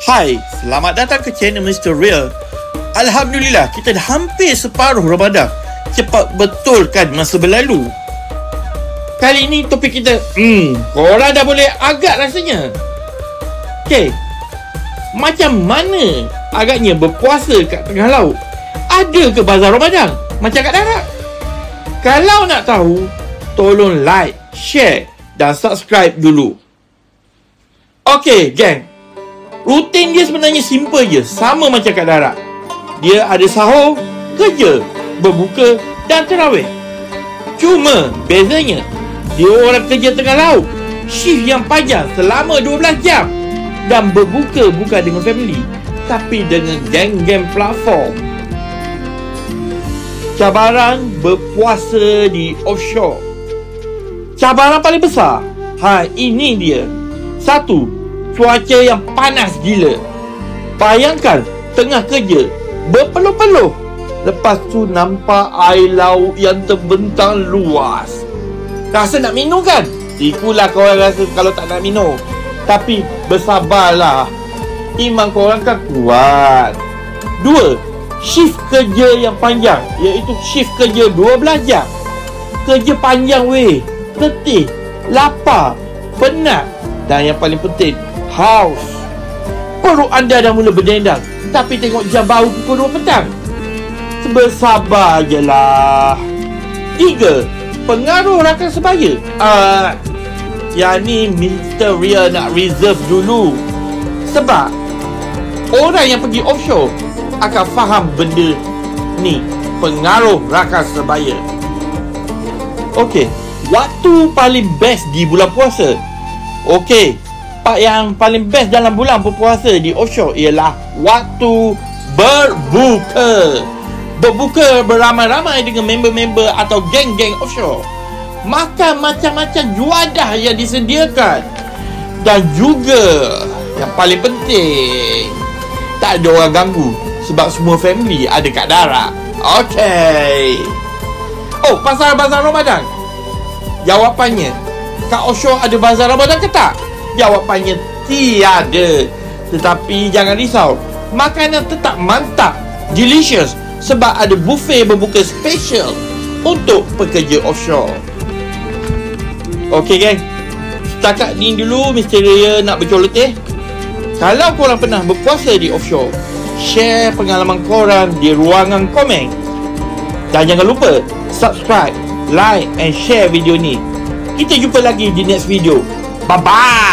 Hai, selamat datang ke channel Mr. Real. Alhamdulillah, kita dah hampir separuh Ramadan. Cepat betul kan masa berlalu. Kali ini topik kita korang dah boleh agak rasanya. Okay, macam mana agaknya berpuasa kat tengah laut? Ada ke bazar Ramadan macam kat darat? Kalau nak tahu, tolong like, share dan subscribe dulu. Okay, gang, rutin dia sebenarnya simple je, sama macam kat darat. Dia ada sahur, kerja, berbuka dan tarawih. Cuma bezanya, dia orang kerja tengah laut, shift yang panjang selama 12 jam, dan berbuka bukan dengan family, tapi dengan geng-geng platform. Cabaran berpuasa di offshore. Cabaran paling besar, ini dia. 1. Cuaca yang panas gila. Bayangkan tengah kerja, berpeluh-peluh, lepas tu nampak air laut yang terbentang luas. Rasa nak minum kan? Ikulah korang rasa kalau tak nak minum. Tapi bersabarlah, iman korang kan kuat. 2. Shift kerja yang panjang, iaitu shift kerja 12 jam. Kerja panjang weh, letih, lapar, penat, dan yang paling penting, haus. Perut anda dah mula berdendang, tapi tengok jam baru pukul 2 petang. Bersabar je lah. 3. Pengaruh rakan sebaya. Yang ni Mr. Real nak reserve dulu. Sebab orang yang pergi offshore akan faham benda ni, pengaruh rakan sebaya. Okey, waktu paling best di bulan puasa. Okey, part yang paling best dalam bulan berpuasa di offshore ialah waktu berbuka. Berbuka beramai-ramai dengan member-member atau geng-geng offshore. Makan macam-macam juadah yang disediakan. Dan juga yang paling penting, tak ada orang ganggu sebab semua family ada kat darat. Okey. Oh, pasal bazar Ramadan. Jawapannya, kat offshore ada bazar Ramadan ke tak? Jawapannya tiada. Tetapi jangan risau, makanan tetap mantap, delicious, sebab ada buffet berbuka special untuk pekerja offshore. Okey geng, setakat ni dulu Mr. Real nak bercoloteh. Kalau korang pernah berpuasa di offshore, share pengalaman korang di ruangan komen. Dan jangan lupa subscribe, like and share video ni. Kita jumpa lagi di next video. Bye bye.